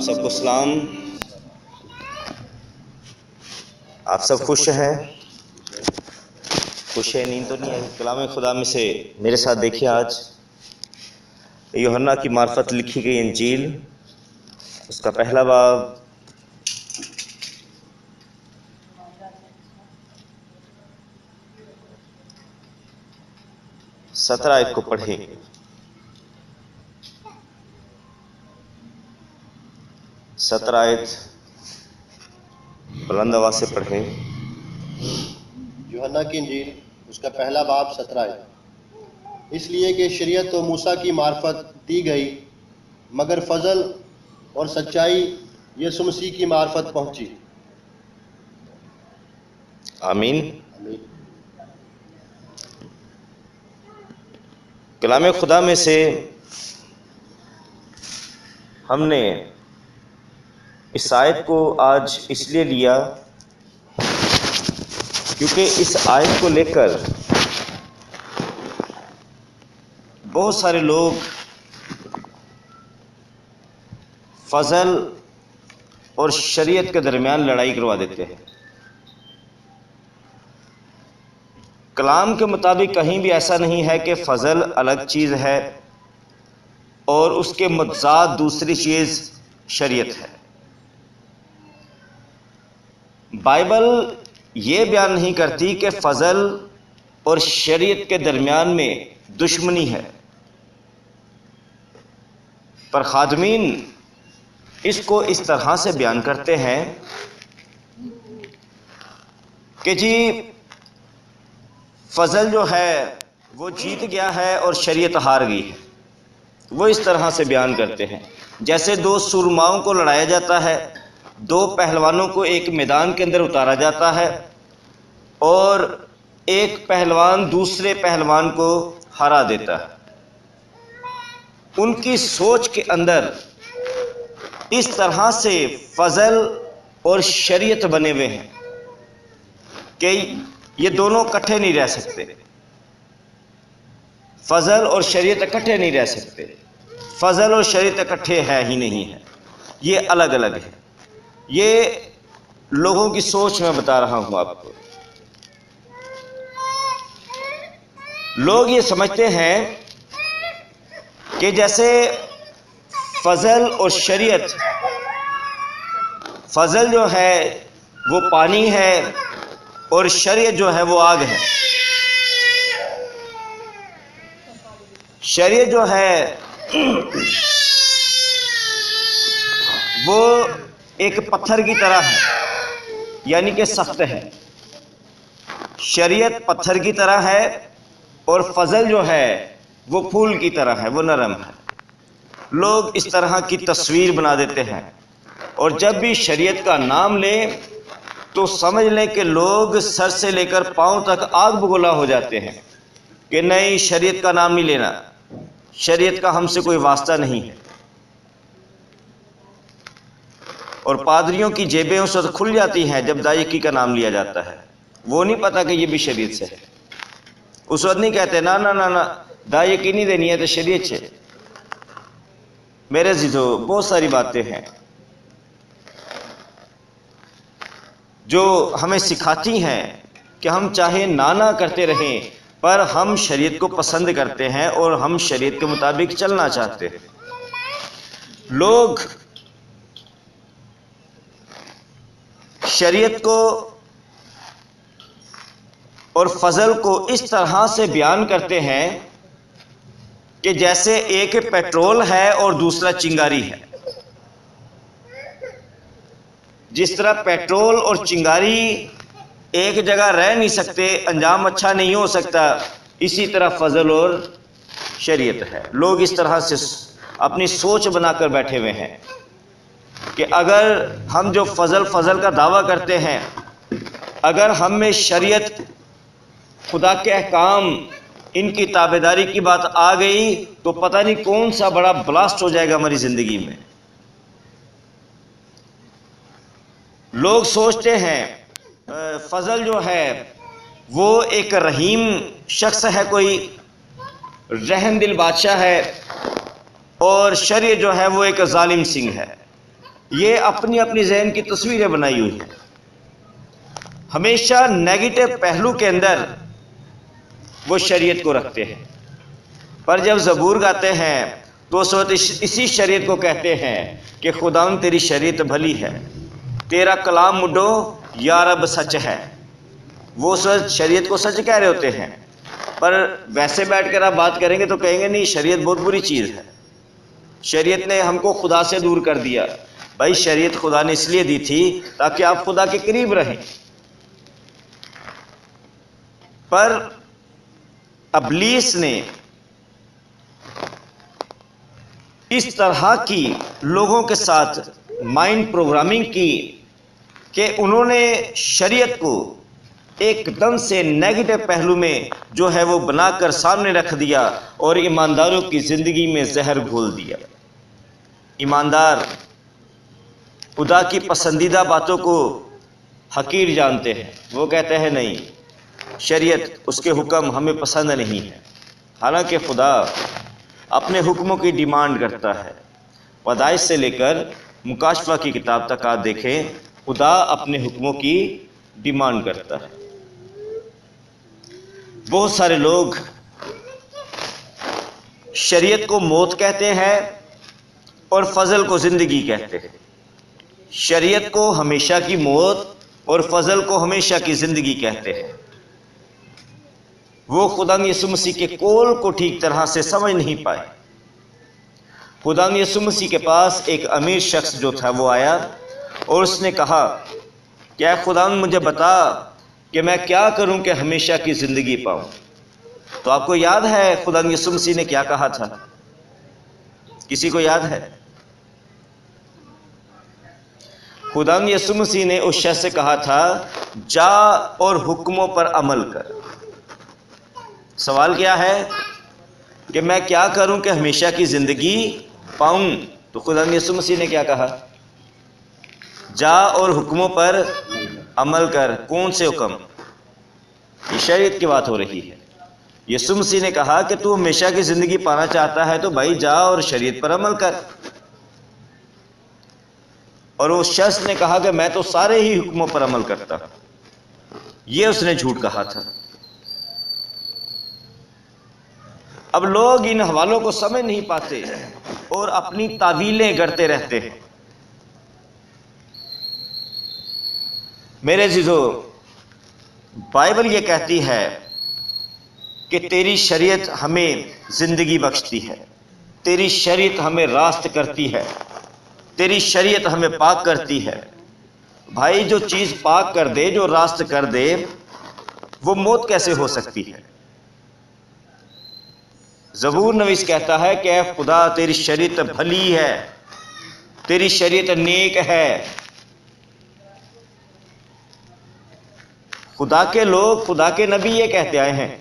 آپ سب کو سلام. آپ سب خوش ہیں؟ خوش ہے؟ نیند تو نہیں آئی؟ کلام خدا میں سے میرے ساتھ دیکھیے. آج یوحنا کی معرفت لکھی گئی انجیل، اس کا پہلا باب 17 آیت کو پڑھیں. 17 آیت بلند آواز سے پڑھیں. یوحنا کی انجیل اس کا پہلا باب 17 ہے. اس لیے کہ شریعت تو موسیٰ کی معرفت دی گئی، مگر فضل اور سچائی یسوع مسیح کی معرفت پہنچی. آمین. آمین. کلام خدا میں سے ہم نے اس آیت کو آج اس لیے لیا کیونکہ اس آیت کو لے کر بہت سارے لوگ فضل اور شریعت کے درمیان لڑائی کروا دیتے ہیں. کلام کے مطابق کہیں بھی ایسا نہیں ہے کہ فضل الگ چیز ہے اور اس کے متضاد دوسری چیز شریعت ہے. بائبل یہ بیان نہیں کرتی کہ فضل اور شریعت کے درمیان میں دشمنی ہے، پر خادمین اس کو اس طرح سے بیان کرتے ہیں کہ جی فضل جو ہے وہ جیت گیا ہے اور شریعت ہار گئی ہے. وہ اس طرح سے بیان کرتے ہیں جیسے دو سورماؤں کو لڑایا جاتا ہے، دو پہلوانوں کو ایک میدان کے اندر اتارا جاتا ہے اور ایک پہلوان دوسرے پہلوان کو ہرا دیتا ہے. ان کی سوچ کے اندر اس طرح سے فضل اور شریعت بنے ہوئے ہیں کہ یہ دونوں اکٹھے نہیں رہ سکتے. فضل اور شریعت اکٹھے نہیں رہ سکتے. فضل اور شریعت اکٹھے ہے ہی نہیں ہے، یہ الگ الگ ہے. یہ لوگوں کی سوچ میں بتا رہا ہوں آپ کو. لوگ یہ سمجھتے ہیں کہ جیسے فضل اور شریعت، فضل جو ہے وہ پانی ہے اور شریعت جو ہے وہ آگ ہے. شریعت جو ہے وہ ایک پتھر کی طرح ہے، یعنی کہ سخت ہے. شریعت پتھر کی طرح ہے اور فضل جو ہے وہ پھول کی طرح ہے، وہ نرم ہے. لوگ اس طرح کی تصویر بنا دیتے ہیں اور جب بھی شریعت کا نام لیں تو سمجھ لیں کہ لوگ سر سے لے کر پاؤں تک آگ بگولا ہو جاتے ہیں کہ نہیں، شریعت کا نام نہیں لینا، شریعت کا ہم سے کوئی واسطہ نہیں ہے. اور پادریوں کی جیبیں اس وقت کھل جاتی ہیں جب دائیکی کا نام لیا جاتا ہے. وہ نہیں پتا کہ یہ بھی شریعت سے ہے. اس وقت نہیں کہتے نا نا نا نا دائیکی نہیں دینی ہے تو شریعت سے. میرے عزیزو، بہت ساری باتیں ہیں جو ہمیں سکھاتی ہیں کہ ہم چاہے نانا کرتے رہیں پر ہم شریعت کو پسند کرتے ہیں اور ہم شریعت کے مطابق چلنا چاہتے ہیں. لوگ شریعت کو اور فضل کو اس طرح سے بیان کرتے ہیں کہ جیسے ایک پیٹرول ہے اور دوسرا چنگاری ہے. جس طرح پیٹرول اور چنگاری ایک جگہ رہ نہیں سکتے، انجام اچھا نہیں ہو سکتا، اسی طرح فضل اور شریعت ہے. لوگ اس طرح سے اپنی سوچ بنا کر بیٹھے ہوئے ہیں کہ اگر ہم جو فضل کا دعویٰ کرتے ہیں، اگر ہم میں شریعت، خدا کے احکام، ان کی تابعداری کی بات آ گئی تو پتہ نہیں کون سا بڑا بلاسٹ ہو جائے گا ہماری زندگی میں. لوگ سوچتے ہیں فضل جو ہے وہ ایک رحیم شخص ہے، کوئی رحم دل بادشاہ ہے، اور شریعت جو ہے وہ ایک ظالم سنگھ ہے. یہ اپنی اپنی ذہن کی تصویریں بنائی ہوئی ہیں، ہمیشہ نیگیٹو پہلو کے اندر وہ شریعت کو رکھتے ہیں، پر جب زبور گاتے ہیں تو اس وقت اسی شریعت کو کہتے ہیں کہ خداوند تیری شریعت بھلی ہے، تیرا کلام مڈو یا رب سچ ہے۔ وہ اس وقت شریعت کو سچ کہہ رہے ہوتے ہیں، پر ویسے بیٹھ کر آپ بات کریں گے تو کہیں گے نہیں شریعت بہت بری چیز ہے، شریعت نے ہم کو خدا سے دور کر دیا۔ بھائی شریعت خدا نے اس لیے دی تھی تاکہ آپ خدا کے قریب رہیں، پر ابلیس نے اس طرح کی لوگوں کے ساتھ مائنڈ پروگرامنگ کی کہ انہوں نے شریعت کو ایک دم سے نیگیٹو پہلو میں جو ہے وہ بنا کر سامنے رکھ دیا اور ایمانداروں کی زندگی میں زہر گھول دیا۔ ایماندار خدا کی پسندیدہ باتوں کو حقیر جانتے ہیں، وہ کہتے ہیں نہیں شریعت اس کے حکم ہمیں پسند نہیں ہے، حالانکہ خدا اپنے حکموں کی ڈیمانڈ کرتا ہے۔ پیدائش سے لے کر مکاشفہ کی کتاب تک آپ دیکھیں، خدا اپنے حکموں کی ڈیمانڈ کرتا ہے۔ بہت سارے لوگ شریعت کو موت کہتے ہیں اور فضل کو زندگی کہتے ہیں، شریعت کو ہمیشہ کی موت اور فضل کو ہمیشہ کی زندگی کہتے ہیں۔ وہ خدا یسوع مسیح کے قول کو ٹھیک طرح سے سمجھ نہیں پائے۔ خدا یسوع مسیح کے پاس ایک امیر شخص جو تھا وہ آیا اور اس نے کہا کہ اے خدا مجھے بتا کہ میں کیا کروں کہ ہمیشہ کی زندگی پاؤں۔ تو آپ کو یاد ہے خدا یسوع مسیح نے کیا کہا تھا؟ کسی کو یاد ہے؟ خدا یسوع مسیح نے اس شخص سے کہا تھا جا اور حکموں پر عمل کر۔ سوال کیا ہے کہ میں کیا کروں کہ ہمیشہ کی زندگی پاؤں؟ تو خدا یسوع مسیح نے کیا کہا؟ جا اور حکموں پر عمل کر۔ کون سے حکم؟ یہ شریعت کی بات ہو رہی ہے۔ یسوع مسیح نے کہا کہ تو ہمیشہ کی زندگی پانا چاہتا ہے تو بھائی جا اور شریعت پر عمل کر۔ اور اس شخص نے کہا کہ میں تو سارے ہی حکموں پر عمل کرتا ہوں۔ یہ اس نے جھوٹ کہا تھا۔ اب لوگ ان حوالوں کو سمجھ نہیں پاتے اور اپنی تعویلیں گڑھتے رہتے ہیں۔ میرے عزیزو، بائبل یہ کہتی ہے کہ تیری شریعت ہمیں زندگی بخشتی ہے، تیری شریعت ہمیں راست کرتی ہے، تیری شریعت ہمیں پاک کرتی ہے۔ بھائی جو چیز پاک کر دے، جو راست کر دے، وہ موت کیسے ہو سکتی ہے؟ زبور نویس کہتا ہے کہ اے خدا تیری شریعت بھلی ہے، تیری شریعت نیک ہے۔ خدا کے لوگ، خدا کے نبی یہ کہتے آئے ہیں،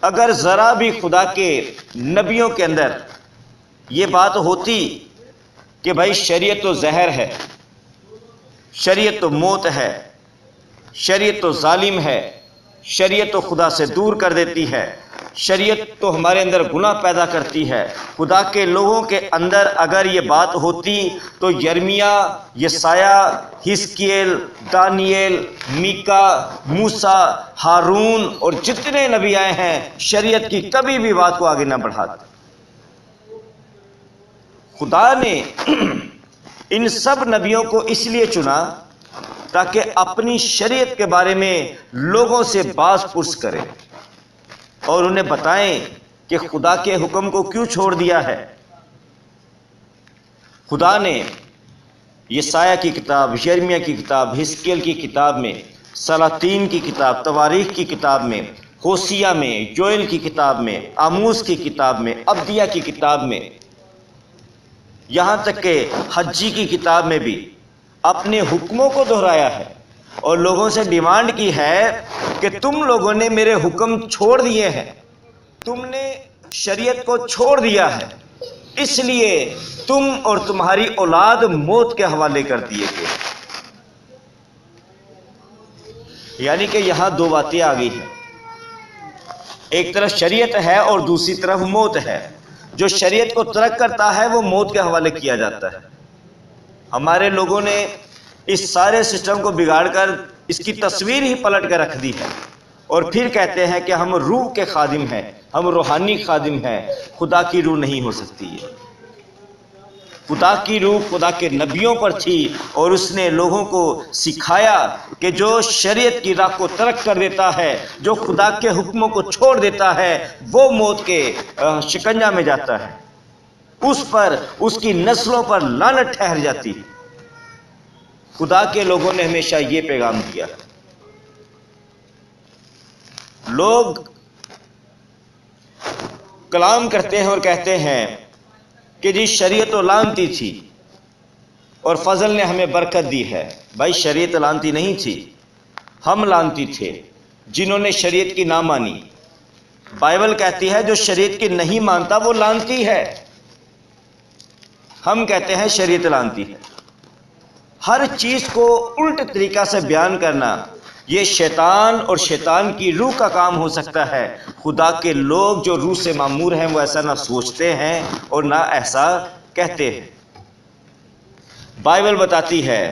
اگر ذرا بھی خدا کے نبیوں کے اندر یہ بات ہوتی کہ بھائی شریعت تو زہر ہے، شریعت تو موت ہے، شریعت تو ظالم ہے، شریعت تو خدا سے دور کر دیتی ہے، شریعت تو ہمارے اندر گناہ پیدا کرتی ہے، خدا کے لوگوں کے اندر اگر یہ بات ہوتی تو یرمیہ، یسایہ، حزقیل، دانییل، میکا، موسیٰ، ہارون اور جتنے نبی آئے ہیں شریعت کی کبھی بھی بات کو آگے نہ بڑھاتے۔ خدا نے ان سب نبیوں کو اس لیے چنا تاکہ اپنی شریعت کے بارے میں لوگوں سے باز پرس کرے اور انہیں بتائیں کہ خدا کے حکم کو کیوں چھوڑ دیا ہے۔ خدا نے یسایہ کی کتاب، یرمیہ کی کتاب، حزقیل کی کتاب میں، سلاطین کی کتاب، تواریخ کی کتاب میں، ہوسیہ میں، یوئیل کی کتاب میں، آموس کی کتاب میں، عبدیہ کی کتاب میں، یہاں تک کہ حجی کی کتاب میں بھی اپنے حکموں کو دہرایا ہے اور لوگوں سے ڈیمانڈ کی ہے کہ تم لوگوں نے میرے حکم چھوڑ دیے ہیں، تم نے شریعت کو چھوڑ دیا ہے، اس لیے تم اور تمہاری اولاد موت کے حوالے کر دیے گئے۔ یعنی کہ یہاں دو باتیں آ گئی ہیں، ایک طرف شریعت ہے اور دوسری طرف موت ہے۔ جو شریعت کو ترک کرتا ہے وہ موت کے حوالے کیا جاتا ہے۔ ہمارے لوگوں نے اس سارے سسٹم کو بگاڑ کر اس کی تصویر ہی پلٹ کر رکھ دی ہے، اور پھر کہتے ہیں کہ ہم روح کے خادم ہیں، ہم روحانی خادم ہیں۔ خدا کی روح نہیں ہو سکتی ہے۔ خدا کی روح خدا کے نبیوں پر تھی، اور اس نے لوگوں کو سکھایا کہ جو شریعت کی راہ کو ترک کر دیتا ہے، جو خدا کے حکموں کو چھوڑ دیتا ہے، وہ موت کے شکنجہ میں جاتا ہے، اس پر اس کی نسلوں پر لعنت ٹھہر جاتی ہے۔ خدا کے لوگوں نے ہمیشہ یہ پیغام دیا۔ لوگ کلام کرتے ہیں اور کہتے ہیں کہ جی شریعت تو لعنتی تھی اور فضل نے ہمیں برکت دی ہے۔ بھائی شریعت لعنتی نہیں تھی، ہم لعنتی تھے جنہوں نے شریعت کی نہ مانی۔ بائبل کہتی ہے جو شریعت کی نہیں مانتا وہ لعنتی ہے۔ ہم کہتے ہیں شریعت لعنتی ہے۔ ہر چیز کو الٹ طریقہ سے بیان کرنا یہ شیطان اور شیطان کی روح کا کام ہو سکتا ہے۔ خدا کے لوگ جو روح سے معمور ہیں وہ ایسا نہ سوچتے ہیں اور نہ ایسا کہتے ہیں۔ بائبل بتاتی ہے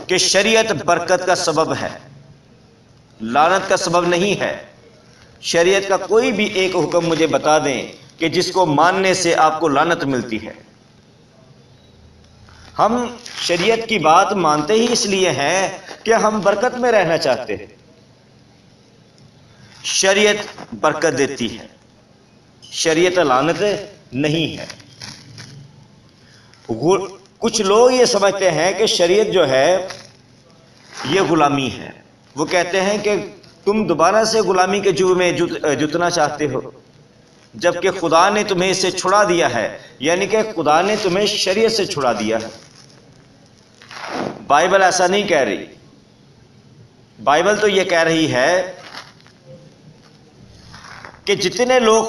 کہ شریعت برکت کا سبب ہے، لعنت کا سبب نہیں ہے۔ شریعت کا کوئی بھی ایک حکم مجھے بتا دیں کہ جس کو ماننے سے آپ کو لعنت ملتی ہے۔ ہم شریعت کی بات مانتے ہی اس لیے ہیں کہ ہم برکت میں رہنا چاہتے ہیں۔ شریعت برکت دیتی ہے، شریعت لعنت نہیں ہے۔ کچھ لوگ یہ سمجھتے ہیں کہ شریعت جو ہے یہ غلامی ہے۔ وہ کہتے ہیں کہ تم دوبارہ سے غلامی کے جو میں جتنا چاہتے ہو، جبکہ خدا نے تمہیں اس سے چھڑا دیا ہے، یعنی کہ خدا نے تمہیں شریعت سے چھڑا دیا ہے۔ بائبل ایسا نہیں کہہ رہی۔ بائبل تو یہ کہہ رہی ہے کہ جتنے لوگ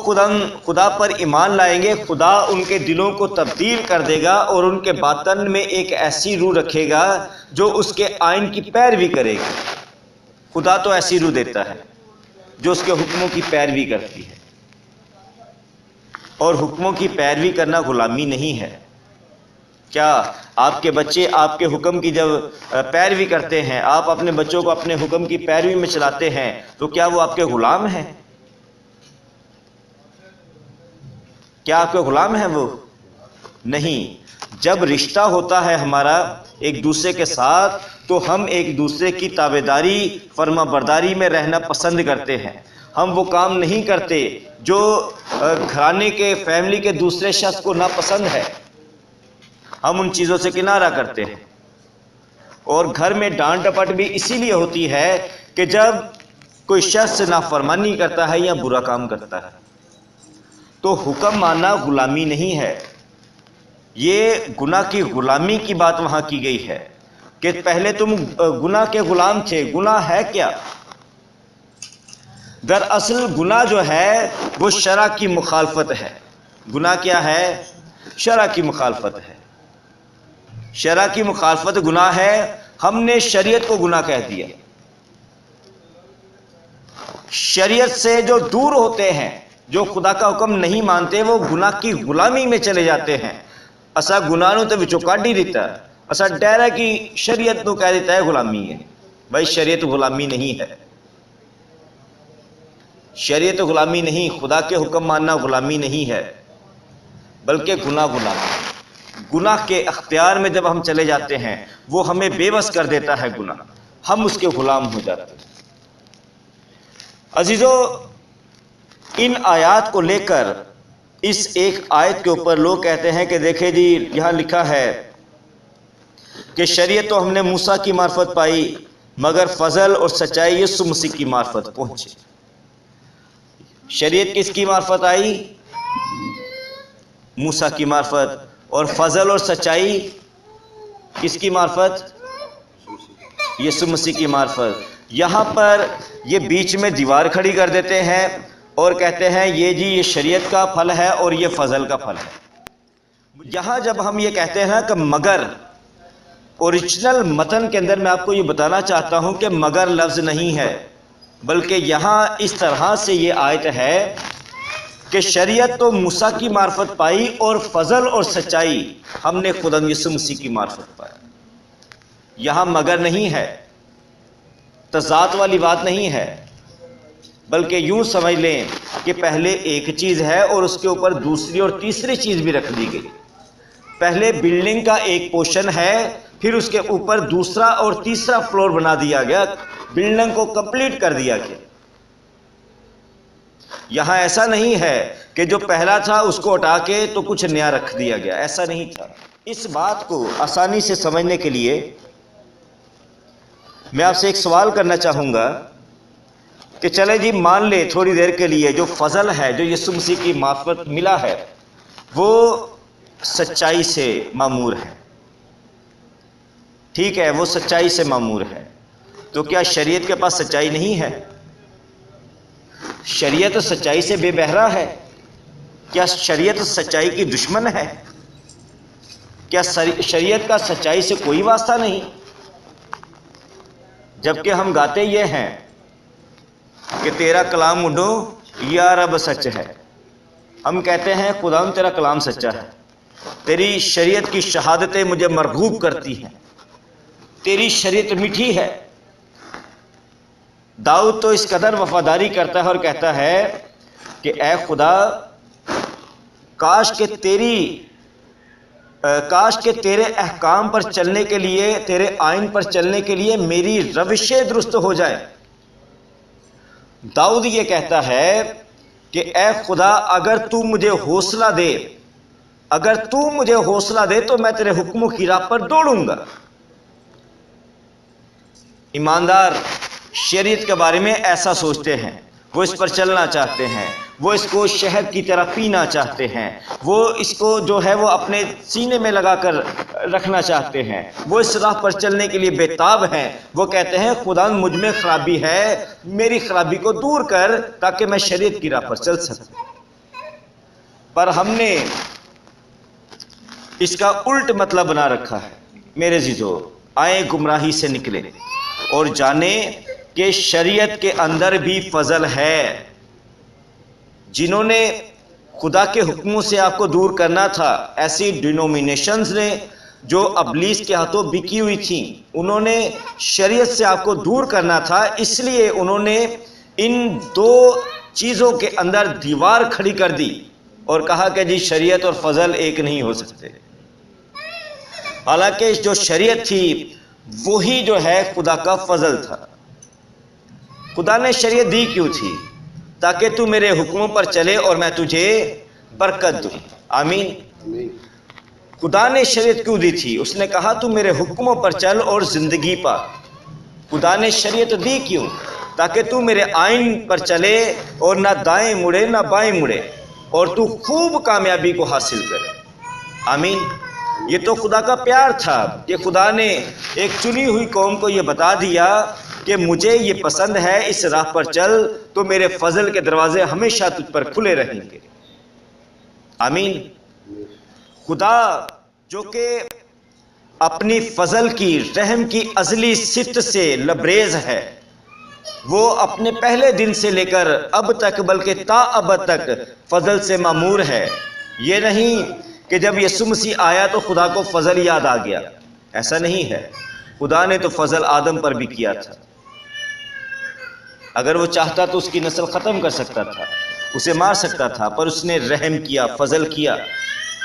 خدا پر ایمان لائیں گے، خدا ان کے دلوں کو تبدیل کر دے گا اور ان کے باطن میں ایک ایسی روح رکھے گا جو اس کے آئین کی پیروی کرے گی۔ خدا تو ایسی روح دیتا ہے جو اس کے حکموں کی پیروی کرتی ہے، اور حکموں کی پیروی کرنا غلامی نہیں ہے۔ کیا آپ کے بچے آپ کے حکم کی جب پیروی کرتے ہیں، آپ اپنے بچوں کو اپنے حکم کی پیروی میں چلاتے ہیں، تو کیا وہ آپ کے غلام ہیں؟ کیا آپ کے غلام ہیں وہ؟ نہیں۔ جب رشتہ ہوتا ہے ہمارا ایک دوسرے کے ساتھ تو ہم ایک دوسرے کی تابعداری فرما برداری میں رہنا پسند کرتے ہیں۔ ہم وہ کام نہیں کرتے جو گھرانے کے فیملی کے دوسرے شخص کو ناپسند ہے۔ ہم ان چیزوں سے کنارہ کرتے ہیں، اور گھر میں ڈانٹ ڈپٹ بھی اسی لیے ہوتی ہے کہ جب کوئی شخص نافرمانی کرتا ہے یا برا کام کرتا ہے تو حکم ماننا غلامی نہیں ہے۔ یہ گناہ کی غلامی کی بات وہاں کی گئی ہے کہ پہلے تم گناہ کے غلام تھے۔ گناہ ہے کیا؟ دراصل گناہ جو ہے وہ شرع کی مخالفت ہے۔ گناہ کیا ہے؟ شرع کی مخالفت ہے۔ شرع کی مخالفت گناہ ہے۔ ہم نے شریعت کو گناہ کہہ دیا۔ شریعت سے جو دور ہوتے ہیں، جو خدا کا حکم نہیں مانتے، وہ گناہ کی غلامی میں چلے جاتے ہیں۔ اسا گناہ نو تے وچوں کڈ ہی دیتا ہے، اسا ڈیرا کی شریعت نو کہہ دیتا ہے غلامی ہے۔ بھائی شریعت غلامی نہیں ہے۔ شریعت غلامی نہیں، خدا کے حکم ماننا غلامی نہیں ہے، بلکہ گناہ غلامی۔ گناہ کے اختیار میں جب ہم چلے جاتے ہیں وہ ہمیں بے بس کر دیتا ہے گناہ، ہم اس کے غلام ہو جاتے ہیں۔ عزیزو، ان آیات کو لے کر اس ایک آیت کے اوپر لوگ کہتے ہیں کہ دیکھیں جی یہاں لکھا ہے کہ شریعت تو ہم نے موسیٰ کی معرفت پائی، مگر فضل اور سچائی یسوع مسیح کی معرفت پہنچے۔ شریعت کس کی معرفت آئی؟ موسیٰ کی معرفت۔ اور فضل اور سچائی کس کی معرفت؟ یسوع مسیح کی معرفت۔ یہاں پر یہ بیچ میں دیوار کھڑی کر دیتے ہیں اور کہتے ہیں یہ جی یہ شریعت کا پھل ہے اور یہ فضل کا پھل ہے۔ یہاں جب ہم یہ کہتے ہیں نا کہ مگر، اوریجنل متن کے اندر میں آپ کو یہ بتانا چاہتا ہوں کہ مگر لفظ نہیں ہے، بلکہ یہاں اس طرح سے یہ آیت ہے کہ شریعت تو موسیٰ کی معرفت پائی اور فضل اور سچائی ہم نے خدا یسوع مسیح کی معرفت پائی۔ یہاں مگر نہیں ہے، تضاد والی بات نہیں ہے، بلکہ یوں سمجھ لیں کہ پہلے ایک چیز ہے اور اس کے اوپر دوسری اور تیسری چیز بھی رکھ دی گئی۔ پہلے بلڈنگ کا ایک پورشن ہے، پھر اس کے اوپر دوسرا اور تیسرا فلور بنا دیا گیا، بلڈنگ کو کمپلیٹ کر دیا گیا۔ یہاں ایسا نہیں ہے کہ جو پہلا تھا اس کو ہٹا کے تو کچھ نیا رکھ دیا گیا، ایسا نہیں تھا۔ اس بات کو آسانی سے سمجھنے کے لیے میں آپ سے ایک سوال کرنا چاہوں گا کہ چلے جی مان لے تھوڑی دیر کے لیے جو فضل ہے، جو یسوع مسیح کی معرفت ملا ہے، وہ سچائی سے معمور ہے، ٹھیک ہے، وہ سچائی سے معمور ہے، تو کیا شریعت کے پاس سچائی نہیں ہے؟ شریعت سچائی سے بے بہرا ہے؟ کیا شریعت سچائی کی دشمن ہے؟ کیا شریعت کا سچائی سے کوئی واسطہ نہیں؟ جبکہ ہم گاتے یہ ہیں کہ تیرا کلام منڈو یا رب سچ ہے۔ ہم کہتے ہیں خداوند تیرا کلام سچا ہے، تیری شریعت کی شہادتیں مجھے مرغوب کرتی ہیں، تیری شریعت میٹھی ہے۔ داؤد تو اس قدر وفاداری کرتا ہے اور کہتا ہے کہ اے خدا کاش کہ تیرے احکام پر چلنے کے لیے، تیرے آئین پر چلنے کے لیے میری روشیں درست ہو جائیں۔ داؤد یہ کہتا ہے کہ اے خدا اگر تو مجھے حوصلہ دے، اگر تو مجھے حوصلہ دے تو میں تیرے حکموں کی راہ پر دوڑوں گا۔ ایماندار شریعت کے بارے میں ایسا سوچتے ہیں، وہ اس پر چلنا چاہتے ہیں، وہ اس کو شہد کی طرح پینا چاہتے ہیں، وہ اس کو جو ہے وہ اپنے سینے میں لگا کر رکھنا چاہتے ہیں، وہ اس راہ پر چلنے کے لیے بےتاب ہیں۔ وہ کہتے ہیں خدا مجھ میں خرابی ہے، میری خرابی کو دور کر تاکہ میں شریعت کی راہ پر چل سکوں۔ پر ہم نے اس کا الٹ مطلب بنا رکھا ہے۔ میرے عزیزو، آئیں گمراہی سے نکلے اور جانیں کہ شریعت کے اندر بھی فضل ہے۔ جنہوں نے خدا کے حکموں سے آپ کو دور کرنا تھا، ایسی ڈینومینیشنز نے جو ابلیس کے ہاتھوں بکی ہوئی تھیں، انہوں نے شریعت سے آپ کو دور کرنا تھا، اس لیے انہوں نے ان دو چیزوں کے اندر دیوار کھڑی کر دی اور کہا کہ جی شریعت اور فضل ایک نہیں ہو سکتے۔ حالانکہ جو شریعت تھی وہی جو ہے خدا کا فضل تھا۔ خدا نے شریعت دی کیوں تھی؟ تاکہ تو میرے حکموں پر چلے اور میں تجھے برکت دوں۔ آمین۔ خدا نے شریعت کیوں دی تھی؟ اس نے کہا تو میرے حکموں پر چل اور زندگی پا۔ خدا نے شریعت دی کیوں؟ تاکہ تو میرے آئین پر چلے اور نہ دائیں مڑے نہ بائیں مڑے اور تو خوب کامیابی کو حاصل کرے۔ آمین۔ یہ تو خدا کا پیار تھا کہ خدا نے ایک چنی ہوئی قوم کو یہ بتا دیا کہ مجھے یہ پسند ہے، اس راہ پر چل تو میرے فضل کے دروازے ہمیشہ تجھ پر کھلے رہیں گے۔ آمین۔ خدا جو کہ اپنی فضل کی، رحم کی ازلی صفت سے لبریز ہے، وہ اپنے پہلے دن سے لے کر اب تک بلکہ تا ابد تک فضل سے معمور ہے۔ یہ نہیں کہ جب یسوع مسیح آیا تو خدا کو فضل یاد آ گیا، ایسا نہیں ہے۔ خدا نے تو فضل آدم پر بھی کیا تھا، اگر وہ چاہتا تو اس کی نسل ختم کر سکتا تھا، اسے مار سکتا تھا، پر اس نے رحم کیا، فضل کیا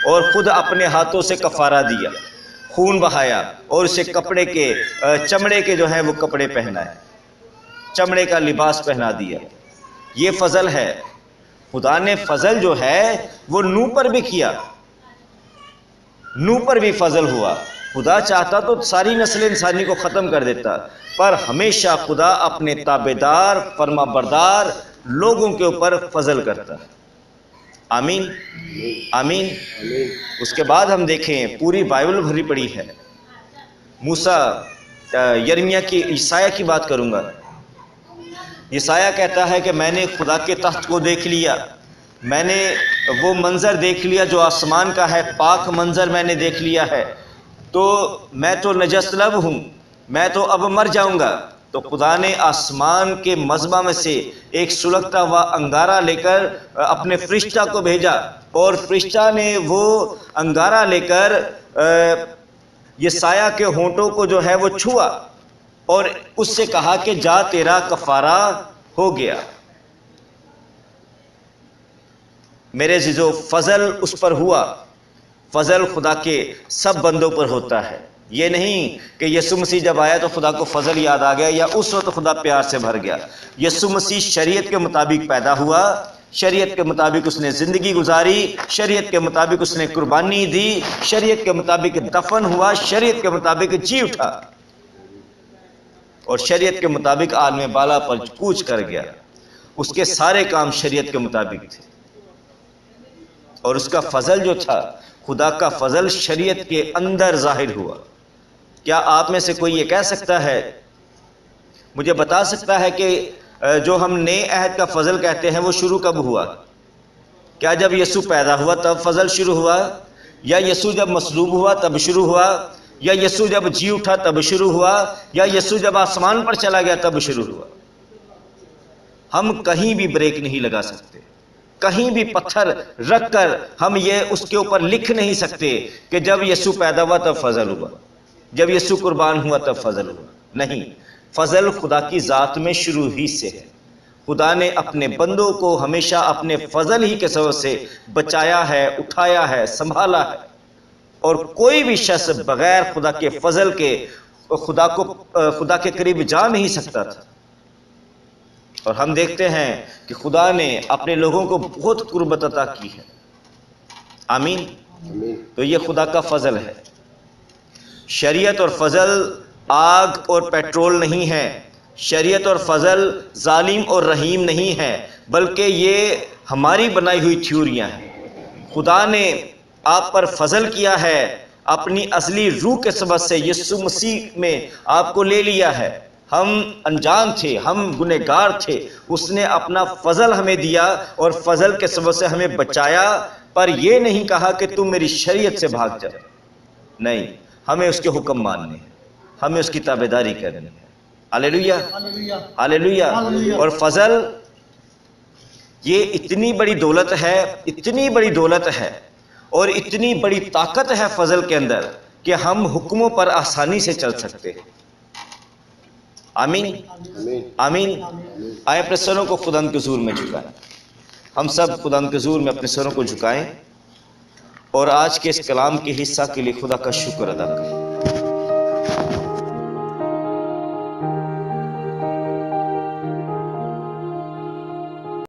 اور خود اپنے ہاتھوں سے کفارہ دیا، خون بہایا اور اسے کپڑے کے چمڑے کے جو ہیں وہ کپڑے پہنائے، چمڑے کا لباس پہنا دیا۔ یہ فضل ہے۔ خدا نے فضل جو ہے وہ نوح پر بھی کیا، نوح پر بھی فضل ہوا۔ خدا چاہتا تو ساری نسل انسانی کو ختم کر دیتا، پر ہمیشہ خدا اپنے تابعدار فرما بردار لوگوں کے اوپر فضل کرتا۔ آمین۔ آمین۔ اس کے بعد ہم دیکھیں پوری بائبل بھری پڑی ہے۔ موسیٰ، یرمیہ کی، یسایہ کی بات کروں گا۔ یسایہ کہتا ہے کہ میں نے خدا کے تخت کو دیکھ لیا، میں نے وہ منظر دیکھ لیا جو آسمان کا ہے، پاک منظر میں نے دیکھ لیا ہے، تو میں تو نجس لب ہوں، میں تو اب مر جاؤں گا، تو خدا نے آسمان کے مذبح میں سے ایک سلگتا ہوا انگارہ لے کر اپنے فرشتہ کو بھیجا، اور فرشتہ نے وہ انگارہ لے کر یسایہ کے ہونٹوں کو جو ہے وہ چھوا اور اس سے کہا کہ جا تیرا کفارہ ہو گیا۔ میرے عزیزو، فضل اس پر ہوا۔ فضل خدا کے سب بندوں پر ہوتا ہے۔ یہ نہیں کہ یسوع مسیح جب آیا تو خدا کو فضل یاد آ گیا یا اس وقت خدا پیار سے بھر گیا۔ یسوع مسیح شریعت کے مطابق پیدا ہوا، شریعت کے مطابق اس نے زندگی گزاری، شریعت کے مطابق اس نے قربانی دی، شریعت کے مطابق دفن ہوا، شریعت کے مطابق جی اٹھا، اور شریعت کے مطابق عالم بالا پر کوچ کر گیا۔ اس کے سارے کام شریعت کے مطابق تھے، اور اس کا فضل جو تھا، خدا کا فضل شریعت کے اندر ظاہر ہوا۔ کیا آپ میں سے کوئی یہ کہہ سکتا ہے، مجھے بتا سکتا ہے کہ جو ہم نئے عہد کا فضل کہتے ہیں وہ شروع کب ہوا؟ کیا جب یسوع پیدا ہوا تب فضل شروع ہوا، یا یسوع جب مصلوب ہوا تب شروع ہوا، یا یسوع جب جی اٹھا تب شروع ہوا، یا یسوع جب آسمان پر چلا گیا تب شروع ہوا؟ ہم کہیں بھی بریک نہیں لگا سکتے، کہیں بھی پتھر رکھ کر ہم یہ اس کے اوپر لکھ نہیں سکتے کہ جب یسوع پیدا ہوا تب فضل ہوا، جب یسوع قربان ہوا تب فضل ہوا۔ نہیں، فضل خدا کی ذات میں شروع ہی سے ہے۔ خدا نے اپنے بندوں کو ہمیشہ اپنے فضل ہی کے سبب سے بچایا ہے، اٹھایا ہے، سنبھالا ہے، اور کوئی بھی شخص بغیر خدا کے فضل کے خدا کے قریب جا نہیں سکتا تھا۔ اور ہم دیکھتے ہیں کہ خدا نے اپنے لوگوں کو بہت قربت عطا کی ہے۔ آمین۔ تو یہ خدا کا فضل ہے۔ شریعت اور فضل آگ اور پیٹرول نہیں ہے، شریعت اور فضل ظالم اور رحیم نہیں ہے، بلکہ یہ ہماری بنائی ہوئی تھیوریاں ہیں۔ خدا نے آپ پر فضل کیا ہے، اپنی اصلی روح کے سبب سے یسوع مسیح میں آپ کو لے لیا ہے۔ ہم انجان تھے، ہم گنہگار تھے، اس نے اپنا فضل ہمیں دیا اور فضل کے سبب سے ہمیں بچایا، پر یہ نہیں کہا کہ تم میری شریعت سے بھاگ جاؤ۔ نہیں، ہمیں اس کے حکم ماننے ہیں، ہمیں اس کی تابعداری کرنی ہے۔ ہاللیلویہ، ہاللیلویہ۔ اور فضل یہ اتنی بڑی دولت ہے، اتنی بڑی دولت ہے اور اتنی بڑی طاقت ہے فضل کے اندر کہ ہم حکموں پر آسانی سے چل سکتے ہیں۔ آمین، آمین۔ آئے اپنے سروں کو خداوند کے حضور میں جھکائیں۔ ہم سب خداوند کے حضور میں اپنے سروں کو جھکائیں اور آج کے اس کلام کے حصہ کے لیے خدا کا شکر ادا کریں۔